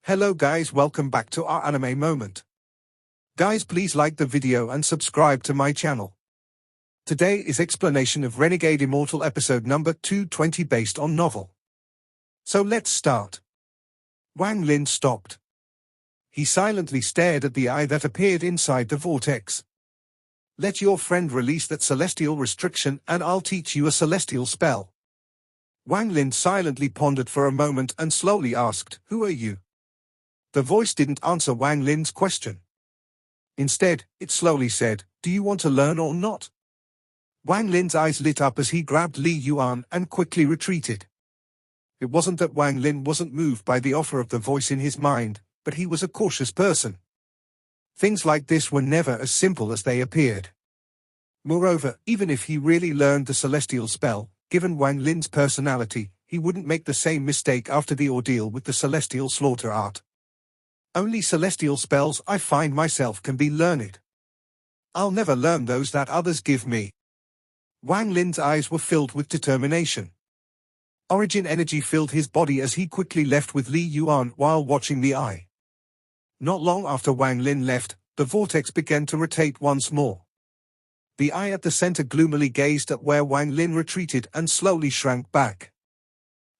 Hello guys, welcome back to our anime moment. Guys, please like the video and subscribe to my channel. Today is explanation of Renegade Immortal episode number 220 based on novel. So let's start. Wang Lin stopped. He silently stared at the eye that appeared inside the vortex. Let your friend release that celestial restriction and I'll teach you a celestial spell. Wang Lin silently pondered for a moment and slowly asked, "Who are you?" The voice didn't answer Wang Lin's question. Instead, it slowly said, "Do you want to learn or not?" Wang Lin's eyes lit up as he grabbed Li Yuan and quickly retreated. It wasn't that Wang Lin wasn't moved by the offer of the voice in his mind, but he was a cautious person. Things like this were never as simple as they appeared. Moreover, even if he really learned the celestial spell, given Wang Lin's personality, he wouldn't make the same mistake after the ordeal with the celestial slaughter art. Only celestial spells I find myself can be learned. I'll never learn those that others give me. Wang Lin's eyes were filled with determination. Origin energy filled his body as he quickly left with Li Yuan while watching the eye. Not long after Wang Lin left, the vortex began to rotate once more. The eye at the center gloomily gazed at where Wang Lin retreated and slowly shrank back.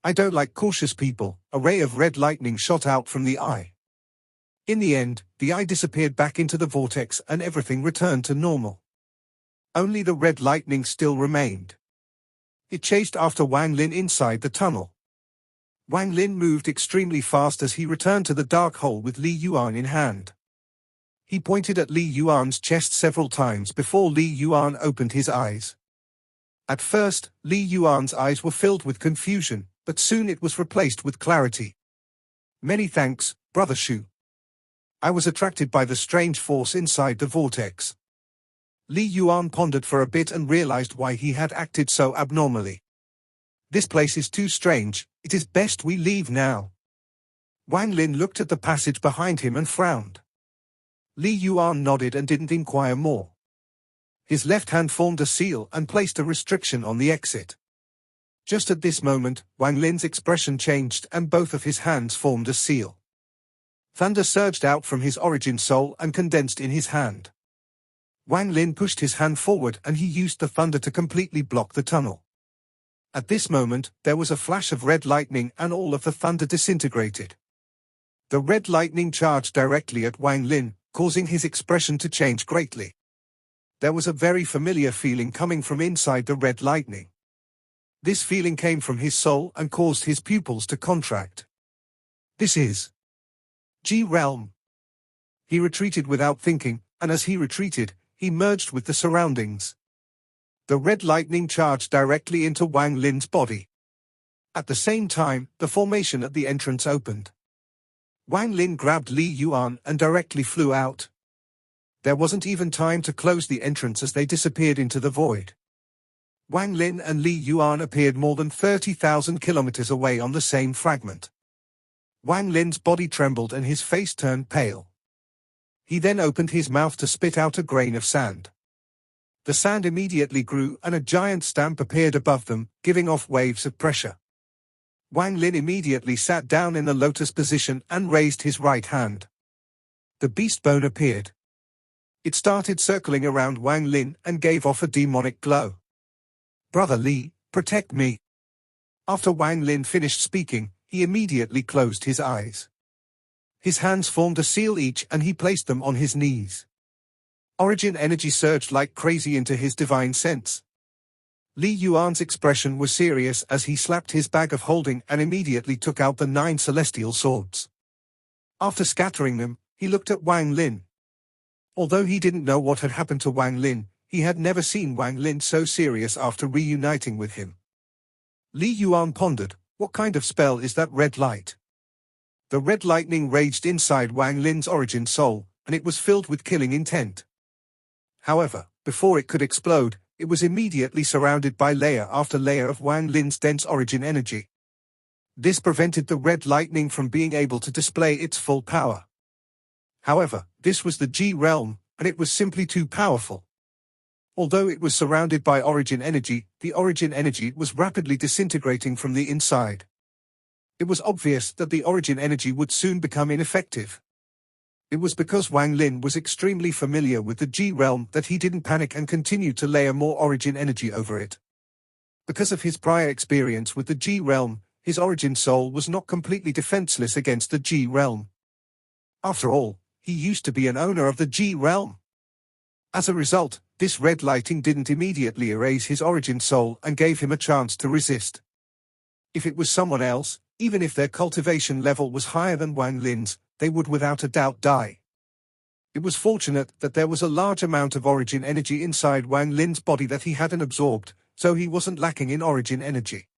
"I don't like cautious people." A ray of red lightning shot out from the eye. In the end, the eye disappeared back into the vortex and everything returned to normal. Only the red lightning still remained. It chased after Wang Lin inside the tunnel. Wang Lin moved extremely fast as he returned to the dark hole with Li Yuan in hand. He pointed at Li Yuan's chest several times before Li Yuan opened his eyes. At first, Li Yuan's eyes were filled with confusion, but soon it was replaced with clarity. "Many thanks, Brother Shu. I was attracted by the strange force inside the vortex." Li Yuan pondered for a bit and realized why he had acted so abnormally. "This place is too strange, it is best we leave now." Wang Lin looked at the passage behind him and frowned. Li Yuan nodded and didn't inquire more. His left hand formed a seal and placed a restriction on the exit. Just at this moment, Wang Lin's expression changed and both of his hands formed a seal. Thunder surged out from his origin soul and condensed in his hand. Wang Lin pushed his hand forward and he used the thunder to completely block the tunnel. At this moment, there was a flash of red lightning and all of the thunder disintegrated. The red lightning charged directly at Wang Lin, causing his expression to change greatly. There was a very familiar feeling coming from inside the red lightning. This feeling came from his soul and caused his pupils to contract. "This is G realm." He retreated without thinking, and as he retreated, he merged with the surroundings. The red lightning charged directly into Wang Lin's body. At the same time, the formation at the entrance opened. Wang Lin grabbed Li Yuan and directly flew out. There wasn't even time to close the entrance as they disappeared into the void. Wang Lin and Li Yuan appeared more than 30,000 kilometers away on the same fragment. Wang Lin's body trembled and his face turned pale. He then opened his mouth to spit out a grain of sand. The sand immediately grew and a giant stamp appeared above them, giving off waves of pressure. Wang Lin immediately sat down in the lotus position and raised his right hand. The beast bone appeared. It started circling around Wang Lin and gave off a demonic glow. "Brother Li, protect me." After Wang Lin finished speaking, he immediately closed his eyes. His hands formed a seal each and he placed them on his knees. Origin energy surged like crazy into his divine sense. Li Yuan's expression was serious as he slapped his bag of holding and immediately took out the 9 celestial swords. After scattering them, he looked at Wang Lin. Although he didn't know what had happened to Wang Lin, he had never seen Wang Lin so serious after reuniting with him. Li Yuan pondered, "What kind of spell is that red light?" The red lightning raged inside Wang Lin's origin soul, and it was filled with killing intent. However, before it could explode, it was immediately surrounded by layer after layer of Wang Lin's dense origin energy. This prevented the red lightning from being able to display its full power. However, this was the G realm, and it was simply too powerful. Although it was surrounded by origin energy, the origin energy was rapidly disintegrating from the inside. It was obvious that the origin energy would soon become ineffective. It was because Wang Lin was extremely familiar with the G realm that he didn't panic and continued to layer more origin energy over it. Because of his prior experience with the G realm, his origin soul was not completely defenseless against the G realm. After all, he used to be an owner of the G realm. As a result, this red lighting didn't immediately erase his origin soul and gave him a chance to resist. If it was someone else, even if their cultivation level was higher than Wang Lin's, they would without a doubt die. It was fortunate that there was a large amount of origin energy inside Wang Lin's body that he hadn't absorbed, so he wasn't lacking in origin energy.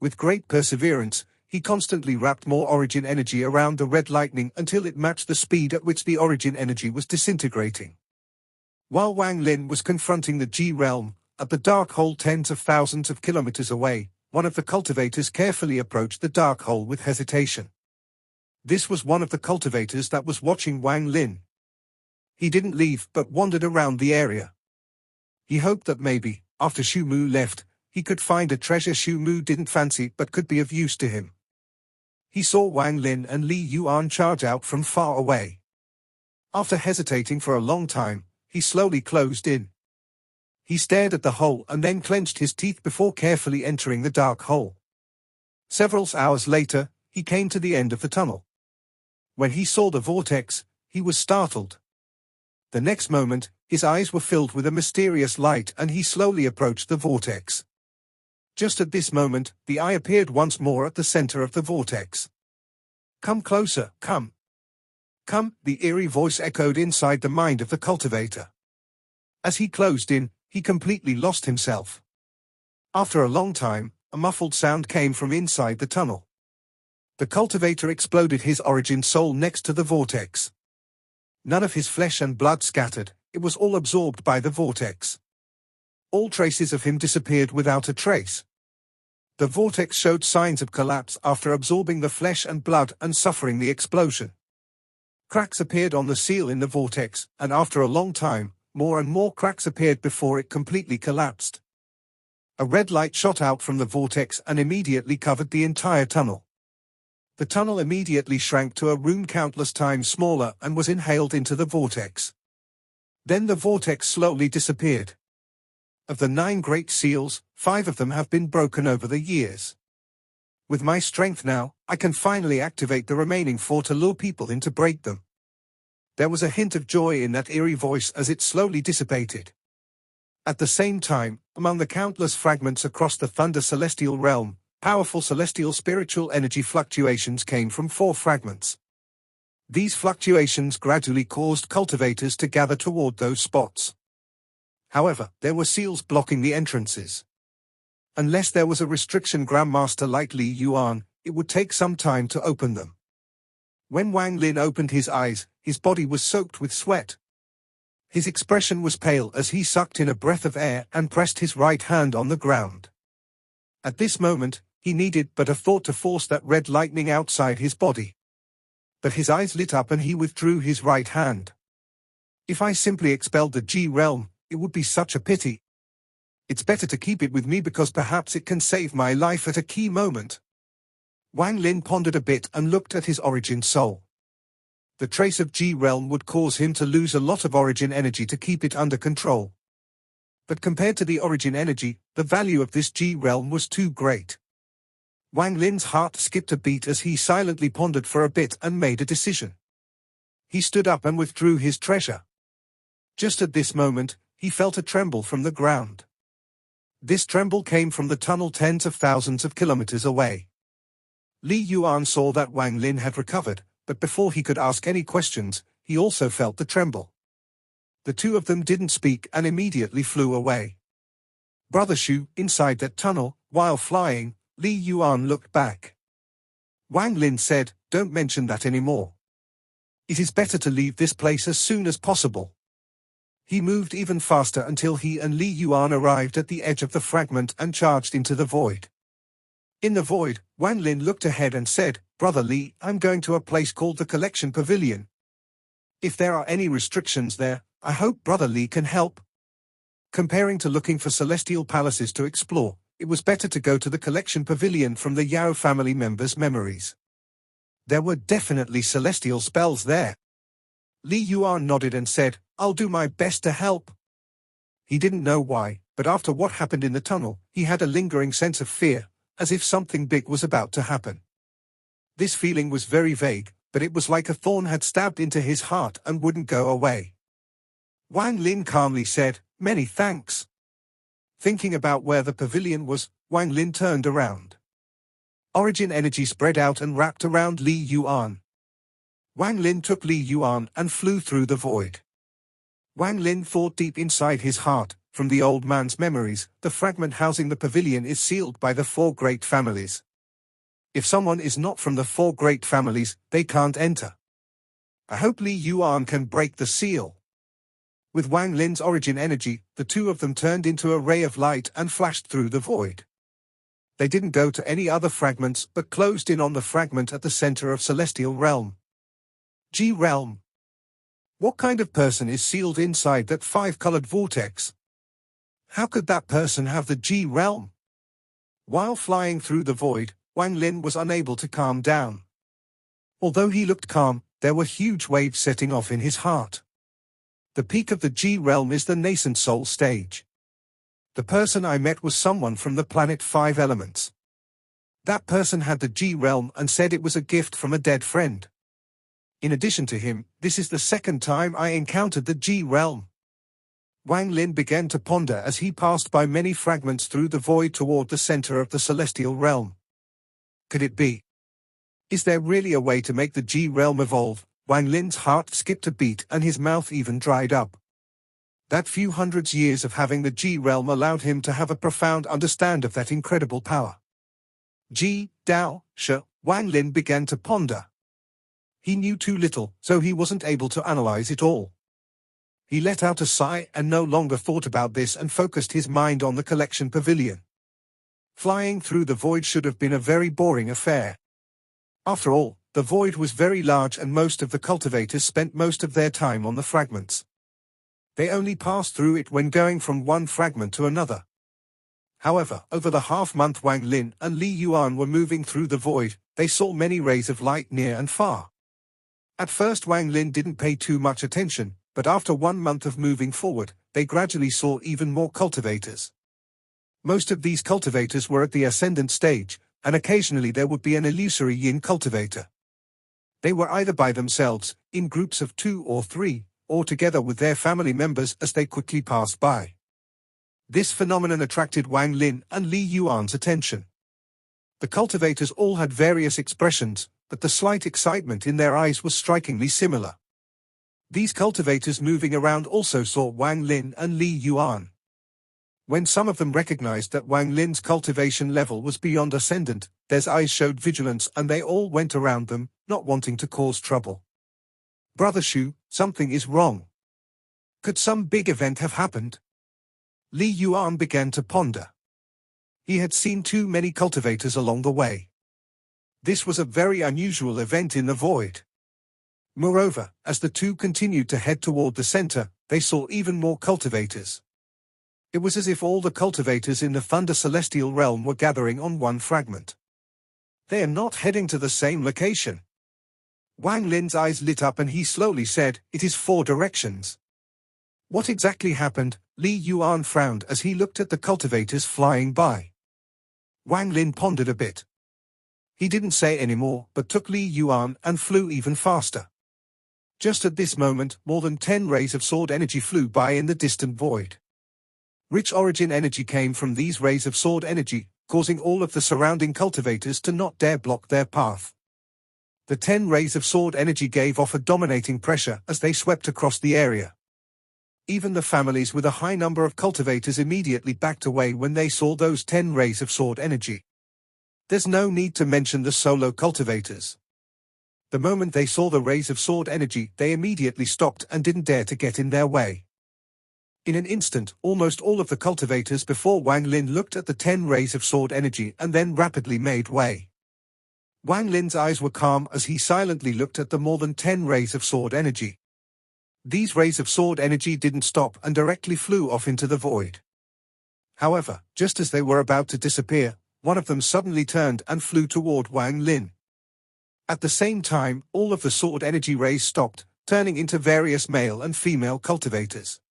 With great perseverance, he constantly wrapped more origin energy around the red lightning until it matched the speed at which the origin energy was disintegrating. While Wang Lin was confronting the G realm, at the dark hole tens of thousands of kilometers away, one of the cultivators carefully approached the dark hole with hesitation. This was one of the cultivators that was watching Wang Lin. He didn't leave but wandered around the area. He hoped that maybe, after Xu Mu left, he could find a treasure Xu Mu didn't fancy but could be of use to him. He saw Wang Lin and Li Yuan charge out from far away. After hesitating for a long time, he slowly closed in. He stared at the hole and then clenched his teeth before carefully entering the dark hole. Several hours later, he came to the end of the tunnel. When he saw the vortex, he was startled. The next moment, his eyes were filled with a mysterious light and he slowly approached the vortex. Just at this moment, the eye appeared once more at the center of the vortex. "Come closer, come. Come," the eerie voice echoed inside the mind of the cultivator. As he closed in, he completely lost himself. After a long time, a muffled sound came from inside the tunnel. The cultivator exploded his origin soul next to the vortex. None of his flesh and blood scattered, it was all absorbed by the vortex. All traces of him disappeared without a trace. The vortex showed signs of collapse after absorbing the flesh and blood and suffering the explosion. Cracks appeared on the seal in the vortex, and after a long time, more and more cracks appeared before it completely collapsed. A red light shot out from the vortex and immediately covered the entire tunnel. The tunnel immediately shrank to a room countless times smaller and was inhaled into the vortex. Then the vortex slowly disappeared. Of the 9 great seals, 5 of them have been broken over the years. With my strength now, I can finally activate the remaining 4 to lure people in to break them. There was a hint of joy in that eerie voice as it slowly dissipated. At the same time, among the countless fragments across the Thunder Celestial Realm, powerful celestial spiritual energy fluctuations came from 4 fragments. These fluctuations gradually caused cultivators to gather toward those spots. However, there were seals blocking the entrances. Unless there was a restriction Grandmaster like Li Yuan, it would take some time to open them. When Wang Lin opened his eyes, his body was soaked with sweat. His expression was pale as he sucked in a breath of air and pressed his right hand on the ground. At this moment, he needed but a thought to force that red lightning outside his body. But his eyes lit up and he withdrew his right hand. If I simply expelled the G realm, it would be such a pity. It's better to keep it with me because perhaps it can save my life at a key moment. Wang Lin pondered a bit and looked at his origin soul. The trace of G realm would cause him to lose a lot of origin energy to keep it under control. But compared to the origin energy, the value of this G realm was too great. Wang Lin's heart skipped a beat as he silently pondered for a bit and made a decision. He stood up and withdrew his treasure. Just at this moment, he felt a tremble from the ground. This tremble came from the tunnel tens of thousands of kilometers away. Li Yuan saw that Wang Lin had recovered, but before he could ask any questions, he also felt the tremble. The 2 of them didn't speak and immediately flew away. Brother Xu, inside that tunnel, while flying, Li Yuan looked back. Wang Lin said, "Don't mention that anymore. It is better to leave this place as soon as possible." He moved even faster until he and Li Yuan arrived at the edge of the fragment and charged into the void. In the void, Wang Lin looked ahead and said, "Brother Li, I'm going to a place called the Collection Pavilion. If there are any restrictions there, I hope Brother Li can help." Comparing to looking for celestial palaces to explore, It was better to go to the collection pavilion from the Yao family members' memories. There were definitely celestial spells there. Li Yuan nodded and said, "I'll do my best to help." He didn't know why, but after what happened in the tunnel, he had a lingering sense of fear, as if something big was about to happen. This feeling was very vague, but it was like a thorn had stabbed into his heart and wouldn't go away. Wang Lin calmly said, "Many thanks." Thinking about where the pavilion was, Wang Lin turned around. Origin energy spread out and wrapped around Li Yuan. Wang Lin took Li Yuan and flew through the void. Wang Lin thought deep inside his heart, from the old man's memories, the fragment housing the pavilion is sealed by the 4 great families. If someone is not from the 4 great families, they can't enter. I hope Li Yuan can break the seal. With Wang Lin's origin energy, the two of them turned into a ray of light and flashed through the void. They didn't go to any other fragments but closed in on the fragment at the center of Celestial Realm. G Realm. What kind of person is sealed inside that 5-colored vortex? How could that person have the G Realm? While flying through the void, Wang Lin was unable to calm down. Although he looked calm, there were huge waves setting off in his heart. The peak of the G Realm is the nascent soul stage. The person I met was someone from the planet 5 Elements. That person had the G Realm and said it was a gift from a dead friend. In addition to him, this is the second time I encountered the G Realm. Wang Lin began to ponder as he passed by many fragments through the void toward the center of the Celestial Realm. Could it be? Is there really a way to make the G Realm evolve? Wang Lin's heart skipped a beat and his mouth even dried up. That few hundreds years of having the G Realm allowed him to have a profound understanding of that incredible power. G, Dao, Shi, Wang Lin began to ponder. He knew too little, so he wasn't able to analyze it all. He let out a sigh and no longer thought about this and focused his mind on the collection pavilion. Flying through the void should have been a very boring affair. After all, the void was very large and most of the cultivators spent most of their time on the fragments. They only passed through it when going from one fragment to another. However, over the half-month Wang Lin and Li Yuan were moving through the void, they saw many rays of light near and far. At first Wang Lin didn't pay too much attention, but after 1 month of moving forward, they gradually saw even more cultivators. Most of these cultivators were at the ascendant stage, and occasionally there would be an illusory yin cultivator. They were either by themselves, in groups of 2 or 3, or together with their family members as they quickly passed by. This phenomenon attracted Wang Lin and Li Yuan's attention. The cultivators all had various expressions, but the slight excitement in their eyes was strikingly similar. These cultivators moving around also saw Wang Lin and Li Yuan. When some of them recognized that Wang Lin's cultivation level was beyond ascendant, their eyes showed vigilance and they all went around them, not wanting to cause trouble. "Brother Shu, something is wrong. Could some big event have happened?" Li Yuan began to ponder. He had seen too many cultivators along the way. This was a very unusual event in the void. Moreover, as the two continued to head toward the center, they saw even more cultivators. It was as if all the cultivators in the Thunder Celestial Realm were gathering on one fragment. They are not heading to the same location. Wang Lin's eyes lit up and he slowly said, "It is 4 directions." What exactly happened? Li Yuan frowned as he looked at the cultivators flying by. Wang Lin pondered a bit. He didn't say any more, but took Li Yuan and flew even faster. Just at this moment, more than 10 rays of sword energy flew by in the distant void. Rich origin energy came from these rays of sword energy, causing all of the surrounding cultivators to not dare block their path. The 10 rays of sword energy gave off a dominating pressure as they swept across the area. Even the families with a high number of cultivators immediately backed away when they saw those 10 rays of sword energy. There's no need to mention the solo cultivators. The moment they saw the rays of sword energy, they immediately stopped and didn't dare to get in their way. In an instant, almost all of the cultivators before Wang Lin looked at the 10 rays of sword energy and then rapidly made way. Wang Lin's eyes were calm as he silently looked at the more than 10 rays of sword energy. These rays of sword energy didn't stop and directly flew off into the void. However, just as they were about to disappear, one of them suddenly turned and flew toward Wang Lin. At the same time, all of the sword energy rays stopped, turning into various male and female cultivators.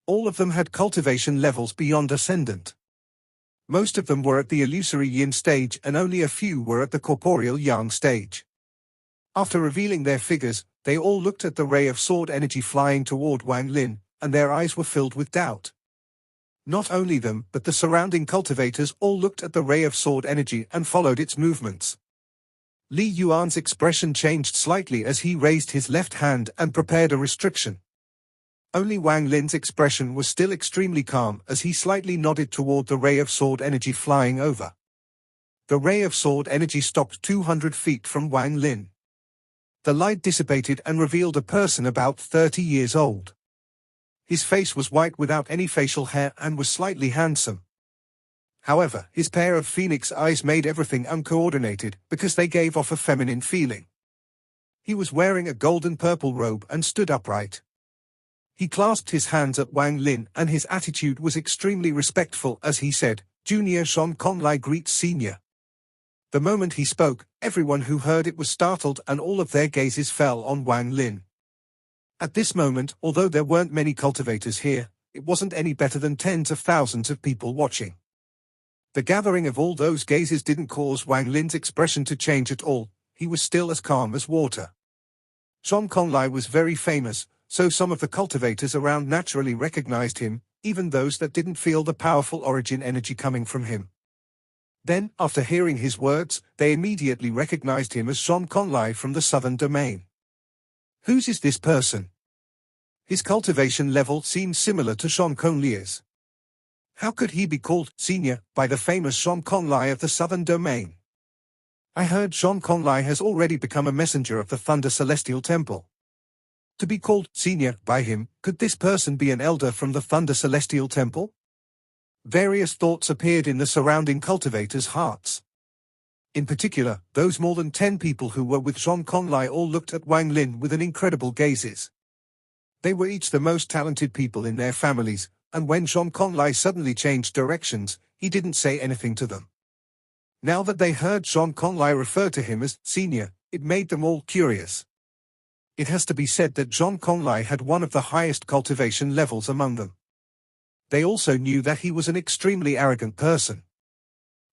All of them had cultivation levels beyond Ascendant. Most of them were at the illusory Yin stage and only a few were at the corporeal Yang stage. After revealing their figures, they all looked at the ray of sword energy flying toward Wang Lin, and their eyes were filled with doubt. Not only them, but the surrounding cultivators all looked at the ray of sword energy and followed its movements. Li Yuan's expression changed slightly as he raised his left hand and prepared a restriction. Only Wang Lin's expression was still extremely calm as he slightly nodded toward the ray of sword energy flying over. The ray of sword energy stopped 200 feet from Wang Lin. The light dissipated and revealed a person about 30 years old. His face was white without any facial hair and was slightly handsome. However, his pair of phoenix eyes made everything uncoordinated because they gave off a feminine feeling. He was wearing a golden-purple robe and stood upright. He clasped his hands at Wang Lin and his attitude was extremely respectful as he said, "Junior Shan Conai greets Senior." The moment he spoke, everyone who heard it was startled and all of their gazes fell on Wang Lin. At this moment, although there weren't many cultivators here, it wasn't any better than tens of thousands of people watching. The gathering of all those gazes didn't cause Wang Lin's expression to change at all, he was still as calm as water. Shan Conai was very famous, so some of the cultivators around naturally recognized him, even those that didn't feel the powerful origin energy coming from him. Then, after hearing his words, they immediately recognized him as Shan Conai from the southern domain. Whose is this person? His cultivation level seemed similar to Shan Conai's. How could he be called senior by the famous Shan Conai of the southern domain? I heard Shan Conai has already become a messenger of the Thunder Celestial Temple. To be called senior by him, could this person be an elder from the Thunder Celestial Temple? Various thoughts appeared in the surrounding cultivators' hearts. In particular, those more than 10 people who were with Shan Conai all looked at Wang Lin with an incredible gazes. They were each the most talented people in their families, and when Shan Conai suddenly changed directions, he didn't say anything to them. Now that they heard Shan Conai refer to him as senior, it made them all curious. It has to be said that Shan Conai had one of the highest cultivation levels among them. They also knew that he was an extremely arrogant person.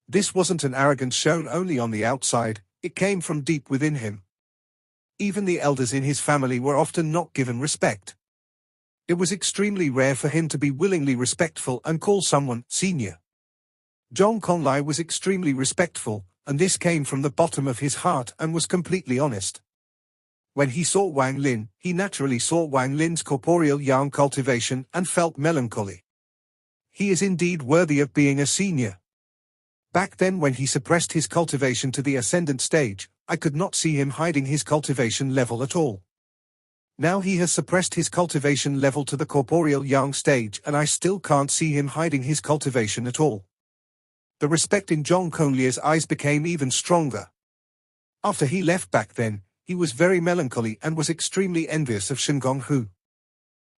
This wasn't an arrogance shown only on the outside, it came from deep within him. Even the elders in his family were often not given respect. It was extremely rare for him to be willingly respectful and call someone senior. Shan Conai was extremely respectful, and this came from the bottom of his heart and was completely honest. When he saw Wang Lin, he naturally saw Wang Lin's corporeal yang cultivation and felt melancholy. He is indeed worthy of being a senior. Back then when he suppressed his cultivation to the ascendant stage, I could not see him hiding his cultivation level at all. Now he has suppressed his cultivation level to the corporeal yang stage and I still can't see him hiding his cultivation at all. The respect in Shan Conai's eyes became even stronger. After he left back then, he was very melancholy and was extremely envious of Shen Gonghu.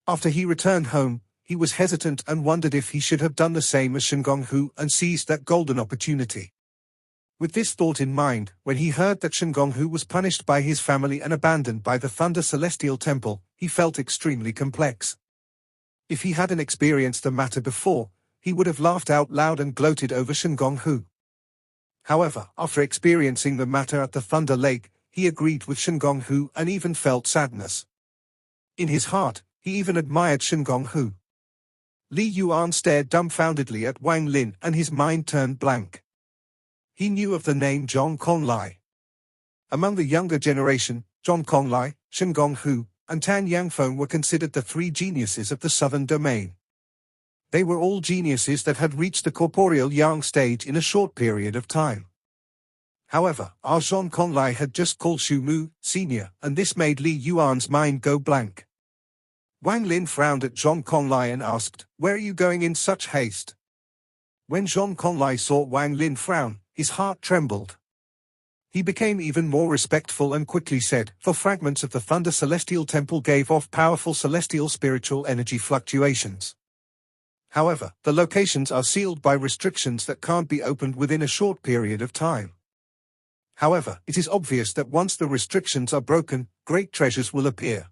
After he returned home, he was hesitant and wondered if he should have done the same as Shen Gonghu and seized that golden opportunity. With this thought in mind, when he heard that Shen Gonghu was punished by his family and abandoned by the Thunder Celestial Temple, he felt extremely complex. If he hadn't experienced the matter before, he would have laughed out loud and gloated over Shen Gonghu. However, after experiencing the matter at the Thunder Lake, he agreed with Shen Gonghu and even felt sadness. In his heart, he even admired Shen Gonghu. Li Yuan stared dumbfoundedly at Wang Lin and his mind turned blank. He knew of the name Shan Conai. Among the younger generation, Shan Conai, Shen Gonghu, and Tan Yangfeng were considered the three geniuses of the southern domain. They were all geniuses that had reached the corporeal yang stage in a short period of time. However, our Shan Conai had just called Shu Mu senior, and this made Li Yuan's mind go blank. Wang Lin frowned at Shan Conai and asked, "Where are you going in such haste?" When Shan Conai saw Wang Lin frown, his heart trembled. He became even more respectful and quickly said, "For fragments of the Thunder Celestial Temple gave off powerful celestial spiritual energy fluctuations. However, the locations are sealed by restrictions that can't be opened within a short period of time. However, it is obvious that once the restrictions are broken, great treasures will appear.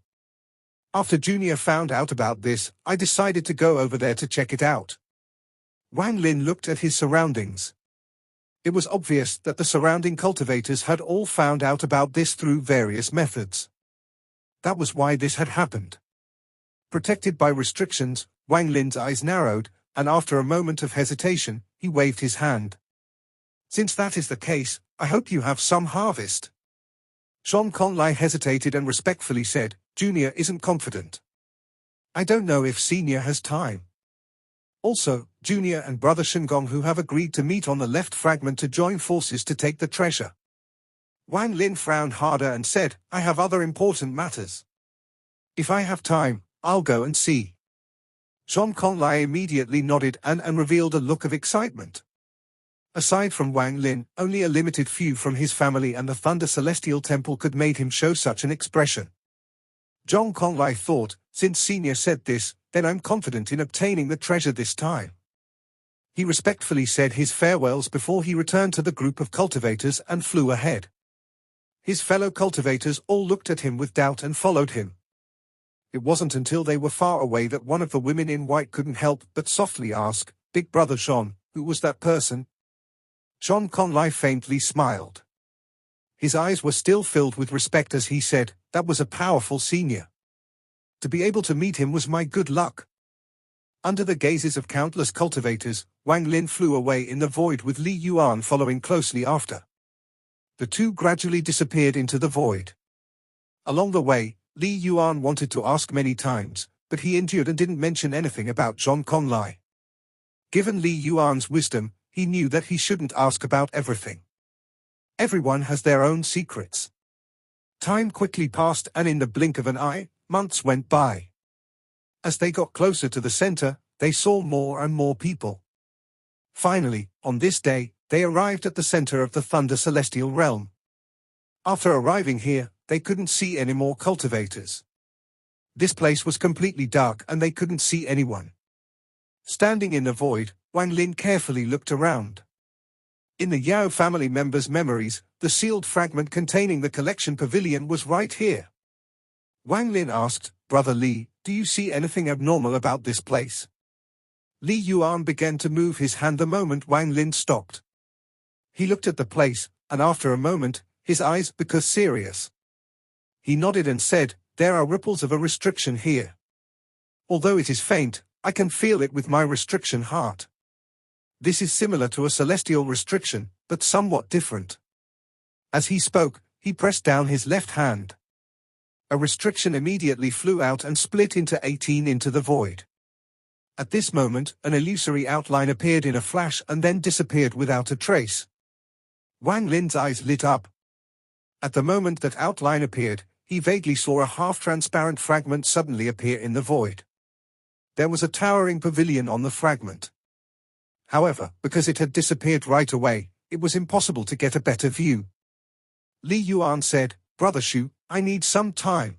After Junior found out about this, I decided to go over there to check it out. Wang Lin looked at his surroundings. It was obvious that the surrounding cultivators had all found out about this through various methods. That was why this had happened. Protected by restrictions, Wang Lin's eyes narrowed, and after a moment of hesitation, he waved his hand. Since that is the case, I hope you have some harvest. Conai hesitated and respectfully said, Junior isn't confident. I don't know if Senior has time. Also, Junior and Brother Shengong who have agreed to meet on the left fragment to join forces to take the treasure. Wang Lin frowned harder and said, I have other important matters. If I have time, I'll go and see. Conai immediately nodded and revealed a look of excitement. Aside from Wang Lin, only a limited few from his family and the Thunder Celestial Temple could make him show such an expression. Conai thought, since Senior said this, then I'm confident in obtaining the treasure this time. He respectfully said his farewells before he returned to the group of cultivators and flew ahead. His fellow cultivators all looked at him with doubt and followed him. It wasn't until they were far away that one of the women in white couldn't help but softly ask, Big Brother Shan, who was that person? Conai faintly smiled. His eyes were still filled with respect as he said, that was a powerful senior. To be able to meet him was my good luck. Under the gazes of countless cultivators, Wang Lin flew away in the void with Li Yuan following closely after. The two gradually disappeared into the void. Along the way, Li Yuan wanted to ask many times, but he endured and didn't mention anything about Conai. Given Li Yuan's wisdom, he knew that he shouldn't ask about everything. Everyone has their own secrets. Time quickly passed and in the blink of an eye, months went by. As they got closer to the center, they saw more and more people. Finally, on this day, they arrived at the center of the Thunder Celestial Realm. After arriving here, they couldn't see any more cultivators. This place was completely dark and they couldn't see anyone. Standing in the void, Wang Lin carefully looked around. In the Yao family members' memories, the sealed fragment containing the collection pavilion was right here. Wang Lin asked, Brother Li, do you see anything abnormal about this place? Li Yuan began to move his hand the moment Wang Lin stopped. He looked at the place, and after a moment, his eyes became serious. He nodded and said, there are ripples of a restriction here. Although it is faint, I can feel it with my restriction heart. This is similar to a celestial restriction, but somewhat different. As he spoke, he pressed down his left hand. A restriction immediately flew out and split into 18 into the void. At this moment, an illusory outline appeared in a flash and then disappeared without a trace. Wang Lin's eyes lit up. At the moment that outline appeared, he vaguely saw a half-transparent fragment suddenly appear in the void. There was a towering pavilion on the fragment. However, because it had disappeared right away, it was impossible to get a better view. Li Yuan said, Brother Shu, I need some time.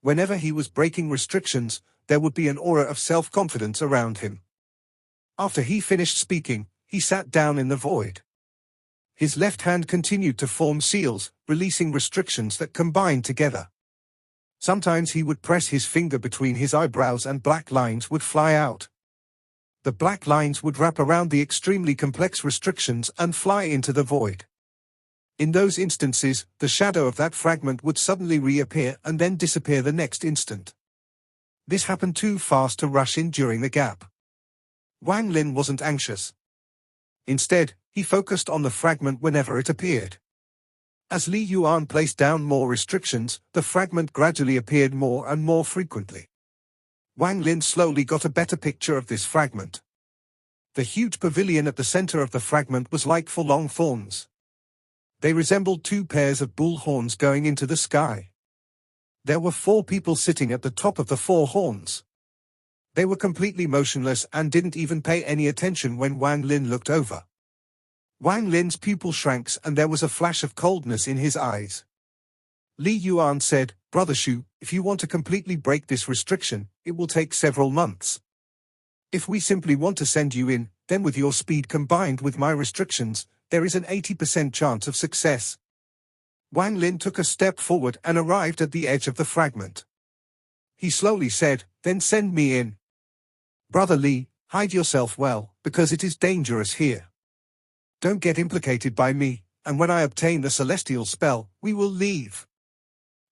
Whenever he was breaking restrictions, there would be an aura of self-confidence around him. After he finished speaking, he sat down in the void. His left hand continued to form seals, releasing restrictions that combined together. Sometimes he would press his finger between his eyebrows and black lines would fly out. The black lines would wrap around the extremely complex restrictions and fly into the void. In those instances, the shadow of that fragment would suddenly reappear and then disappear the next instant. This happened too fast to rush in during the gap. Wang Lin wasn't anxious. Instead, he focused on the fragment whenever it appeared. As Li Yuan placed down more restrictions, the fragment gradually appeared more and more frequently. Wang Lin slowly got a better picture of this fragment. The huge pavilion at the center of the fragment was like 4 long thorns. They resembled 2 pairs of bull horns going into the sky. There were 4 people sitting at the top of the 4 horns. They were completely motionless and didn't even pay any attention when Wang Lin looked over. Wang Lin's pupil shrank and there was a flash of coldness in his eyes. Li Yuan said, Brother Shu, if you want to completely break this restriction, it will take several months. If we simply want to send you in, then with your speed combined with my restrictions, there is an 80% chance of success. Wang Lin took a step forward and arrived at the edge of the fragment. He slowly said, "Then send me in. Brother Li, hide yourself well, because it is dangerous here. Don't get implicated by me, and when I obtain the celestial spell, we will leave."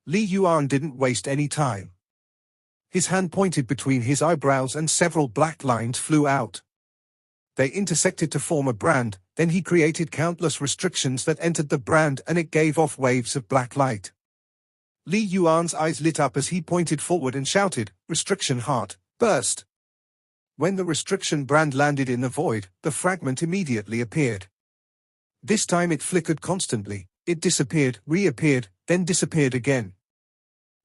Li Yuan didn't waste any time. His hand pointed between his eyebrows and several black lines flew out. They intersected to form a brand, then he created countless restrictions that entered the brand and it gave off waves of black light. Li Yuan's eyes lit up as he pointed forward and shouted, "Restriction heart, burst!" When the restriction brand landed in the void, the fragment immediately appeared. This time it flickered constantly, it disappeared, reappeared, then disappeared again.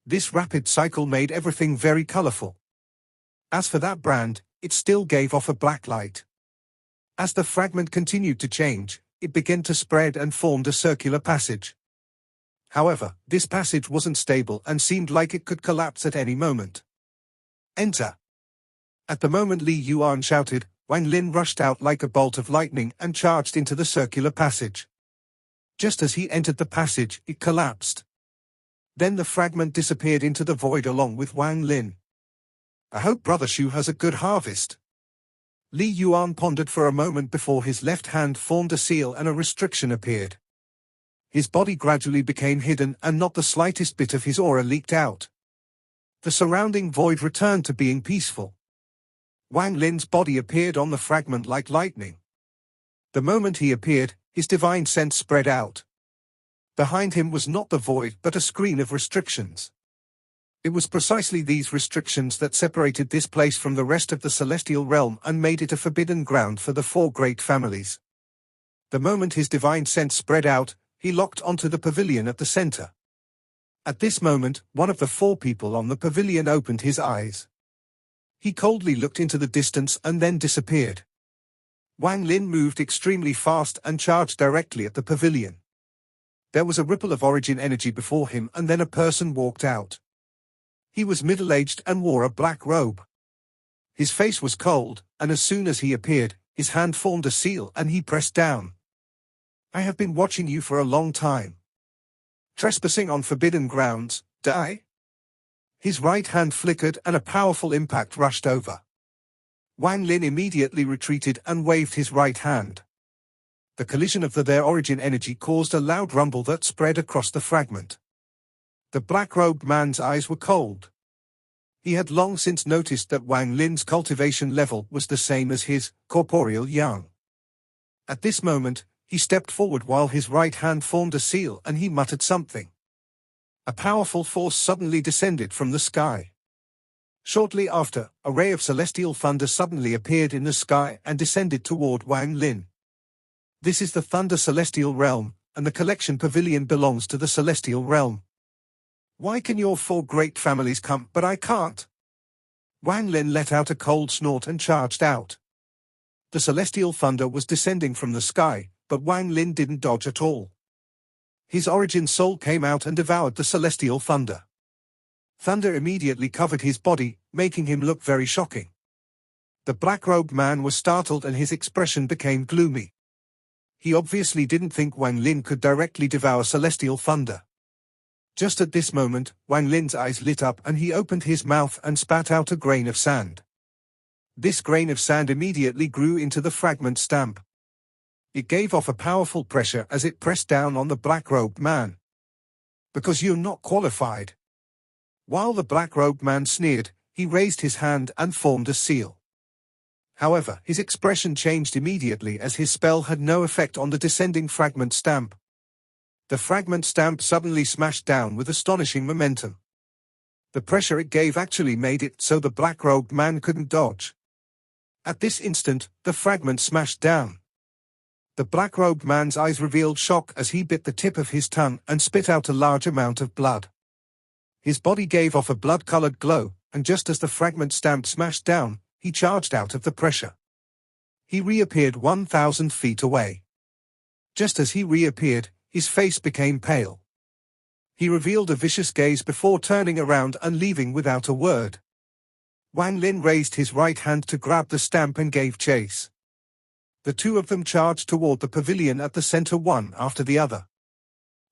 This rapid cycle made everything very colorful. As for that brand, it still gave off a black light. As the fragment continued to change, it began to spread and formed a circular passage. However, this passage wasn't stable and seemed like it could collapse at any moment. "Enter!" At the moment Li Yuan shouted, Wang Lin rushed out like a bolt of lightning and charged into the circular passage. Just as he entered the passage, it collapsed. Then the fragment disappeared into the void along with Wang Lin. "I hope Brother Shu has a good harvest." Li Yuan pondered for a moment before his left hand formed a seal and a restriction appeared. His body gradually became hidden and not the slightest bit of his aura leaked out. The surrounding void returned to being peaceful. Wang Lin's body appeared on the fragment like lightning. The moment he appeared, his divine sense spread out. Behind him was not the void but a screen of restrictions. It was precisely these restrictions that separated this place from the rest of the celestial realm and made it a forbidden ground for the four great families. The moment his divine sense spread out, he locked onto the pavilion at the center. At this moment, one of the four people on the pavilion opened his eyes. He coldly looked into the distance and then disappeared. Wang Lin moved extremely fast and charged directly at the pavilion. There was a ripple of origin energy before him and then a person walked out. He was middle-aged and wore a black robe. His face was cold, and as soon as he appeared, his hand formed a seal and he pressed down. "I have been watching you for a long time. Trespassing on forbidden grounds, die?" His right hand flickered and a powerful impact rushed over. Wang Lin immediately retreated and waved his right hand. The collision of their origin energy caused a loud rumble that spread across the fragment. The black-robed man's eyes were cold. He had long since noticed that Wang Lin's cultivation level was the same as his corporeal yang. At this moment, he stepped forward while his right hand formed a seal and he muttered something. A powerful force suddenly descended from the sky. Shortly after, a ray of celestial thunder suddenly appeared in the sky and descended toward Wang Lin. This is the Thunder Celestial Realm, and the collection pavilion belongs to the Celestial Realm. Why can your four great families come, but I can't? Wang Lin let out a cold snort and charged out. The celestial thunder was descending from the sky, but Wang Lin didn't dodge at all. His origin soul came out and devoured the celestial thunder. Thunder immediately covered his body, making him look very shocking. The black-robed man was startled and his expression became gloomy. He obviously didn't think Wang Lin could directly devour celestial thunder. Just at this moment, Wang Lin's eyes lit up and he opened his mouth and spat out a grain of sand. This grain of sand immediately grew into the fragment stamp. It gave off a powerful pressure as it pressed down on the black-robed man. "Because you're not qualified." While the black-robed man sneered, he raised his hand and formed a seal. However, his expression changed immediately as his spell had no effect on the descending fragment stamp. The fragment stamp suddenly smashed down with astonishing momentum. The pressure it gave actually made it so the black-robed man couldn't dodge. At this instant, the fragment smashed down. The black-robed man's eyes revealed shock as he bit the tip of his tongue and spit out a large amount of blood. His body gave off a blood-colored glow, and just as the fragment stamp smashed down, he charged out of the pressure. He reappeared 1,000 feet away. Just as he reappeared, his face became pale. He revealed a vicious gaze before turning around and leaving without a word. Wang Lin raised his right hand to grab the stamp and gave chase. The two of them charged toward the pavilion at the center one after the other.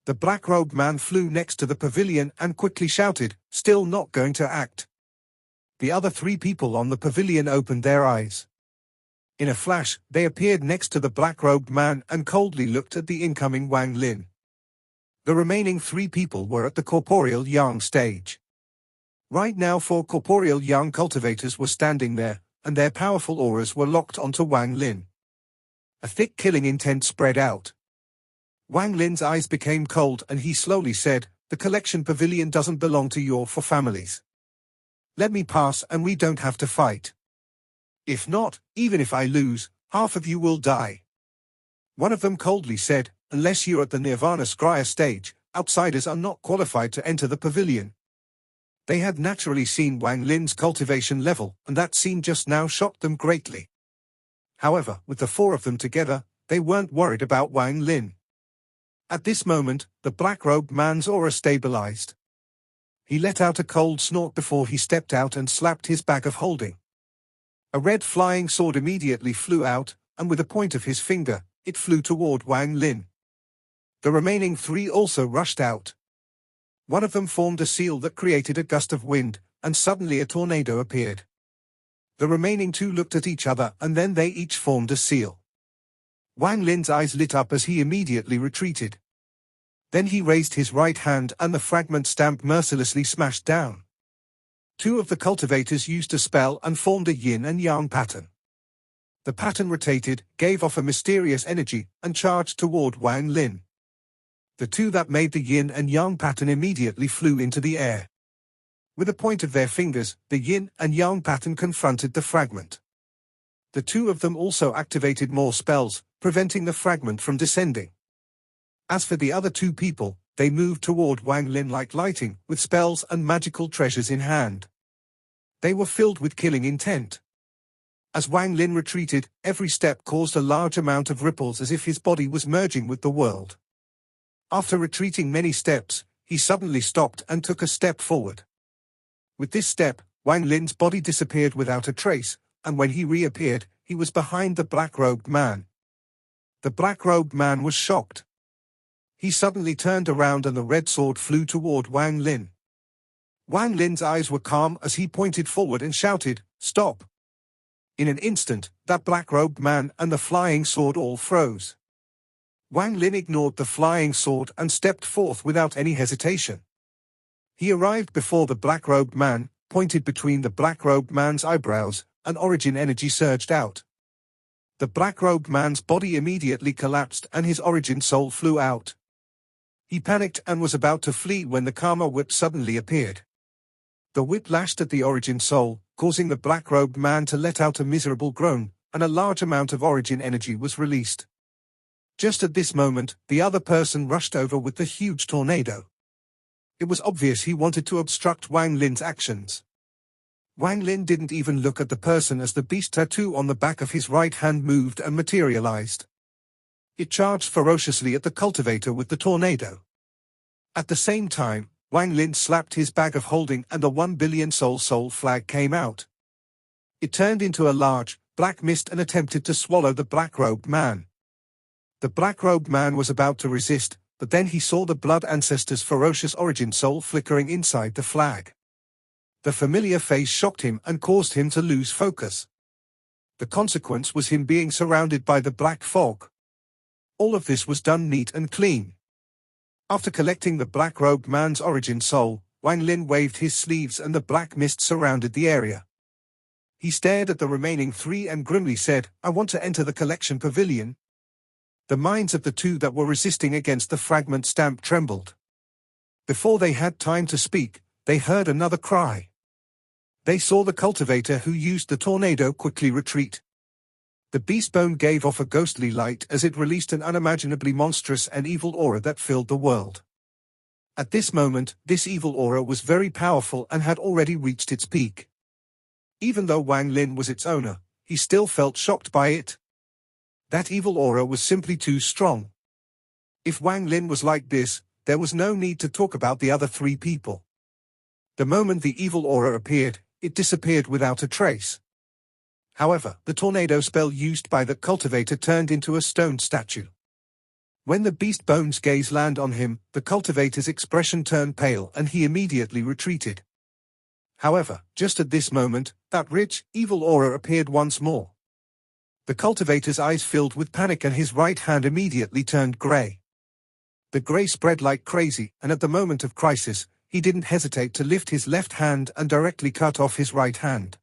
The black-robed man flew next to the pavilion and quickly shouted, "Still not going to act." The other three people on the pavilion opened their eyes. In a flash, they appeared next to the black-robed man and coldly looked at the incoming Wang Lin. The remaining three people were at the corporeal yang stage. Right now 4 corporeal yang cultivators were standing there, and their powerful auras were locked onto Wang Lin. A thick killing intent spread out. Wang Lin's eyes became cold and he slowly said, "The collection pavilion doesn't belong to your 4 families. Let me pass and we don't have to fight. If not, even if I lose, half of you will die." One of them coldly said, "Unless you're at the Nirvana Scryer stage, outsiders are not qualified to enter the pavilion." They had naturally seen Wang Lin's cultivation level, and that scene just now shocked them greatly. However, with the 4 of them together, they weren't worried about Wang Lin. At this moment, the black-robed man's aura stabilized. He let out a cold snort before he stepped out and slapped his bag of holding. A red flying sword immediately flew out, and with a point of his finger, it flew toward Wang Lin. The remaining 3 also rushed out. One of them formed a seal that created a gust of wind, and suddenly a tornado appeared. The remaining 2 looked at each other and then they each formed a seal. Wang Lin's eyes lit up as he immediately retreated. Then he raised his right hand and the fragment stamp mercilessly smashed down. 2 of the cultivators used a spell and formed a yin and yang pattern. The pattern rotated, gave off a mysterious energy, and charged toward Wang Lin. The 2 that made the yin and yang pattern immediately flew into the air. With the point of their fingers, the yin and yang pattern confronted the fragment. The 2 of them also activated more spells, preventing the fragment from descending. As for the other 2 people, they moved toward Wang Lin like lightning, with spells and magical treasures in hand. They were filled with killing intent. As Wang Lin retreated, every step caused a large amount of ripples as if his body was merging with the world. After retreating many steps, he suddenly stopped and took a step forward. With this step, Wang Lin's body disappeared without a trace, and when he reappeared, he was behind the black-robed man. The black-robed man was shocked. He suddenly turned around and the red sword flew toward Wang Lin. Wang Lin's eyes were calm as he pointed forward and shouted, "Stop!" In an instant, that black-robed man and the flying sword all froze. Wang Lin ignored the flying sword and stepped forth without any hesitation. He arrived before the black-robed man, pointed between the black-robed man's eyebrows, and origin energy surged out. The black-robed man's body immediately collapsed and his origin soul flew out. He panicked and was about to flee when the Karma whip suddenly appeared. The whip lashed at the origin soul, causing the black-robed man to let out a miserable groan, and a large amount of origin energy was released. Just at this moment, the other person rushed over with the huge tornado. It was obvious he wanted to obstruct Wang Lin's actions. Wang Lin didn't even look at the person as the beast tattoo on the back of his right hand moved and materialized. It charged ferociously at the cultivator with the tornado. At the same time, Wang Lin slapped his bag of holding and the 1 billion soul flag came out. It turned into a large, black mist and attempted to swallow the black-robed man. The black-robed man was about to resist, but then he saw the blood ancestor's ferocious origin soul flickering inside the flag. The familiar face shocked him and caused him to lose focus. The consequence was him being surrounded by the black fog. All of this was done neat and clean. After collecting the black-robed man's origin soul, Wang Lin waved his sleeves and the black mist surrounded the area. He stared at the remaining 3 and grimly said, "I want to enter the collection pavilion." The minds of the 2 that were resisting against the fragment stamp trembled. Before they had time to speak, they heard another cry. They saw the cultivator who used the tornado quickly retreat. The beastbone gave off a ghostly light as it released an unimaginably monstrous and evil aura that filled the world. At this moment, this evil aura was very powerful and had already reached its peak. Even though Wang Lin was its owner, he still felt shocked by it. That evil aura was simply too strong. If Wang Lin was like this, there was no need to talk about the other 3 people. The moment the evil aura appeared, it disappeared without a trace. However, the tornado spell used by the cultivator turned into a stone statue. When the beast bone's gaze landed on him, the cultivator's expression turned pale and he immediately retreated. However, just at this moment, that rich, evil aura appeared once more. The cultivator's eyes filled with panic and his right hand immediately turned grey. The grey spread like crazy, and at the moment of crisis, he didn't hesitate to lift his left hand and directly cut off his right hand.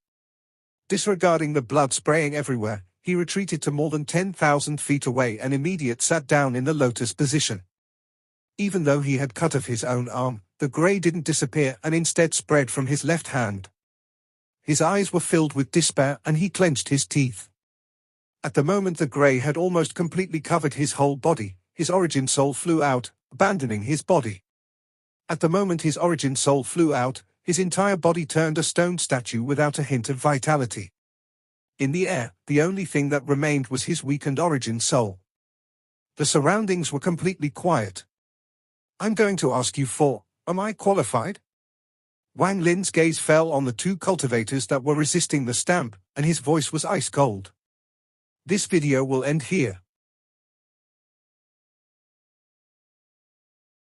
Disregarding the blood spraying everywhere, he retreated to more than 10,000 feet away and immediately sat down in the lotus position. Even though he had cut off his own arm, the grey didn't disappear and instead spread from his left hand. His eyes were filled with despair and he clenched his teeth. At the moment the grey had almost completely covered his whole body, his origin soul flew out, abandoning his body. At the moment his origin soul flew out, his entire body turned a stone statue without a hint of vitality. In the air, the only thing that remained was his weakened origin soul. The surroundings were completely quiet. I'm going to ask you am I qualified? Wang Lin's gaze fell on the two cultivators that were resisting the stamp, and his voice was ice cold. This video will end here.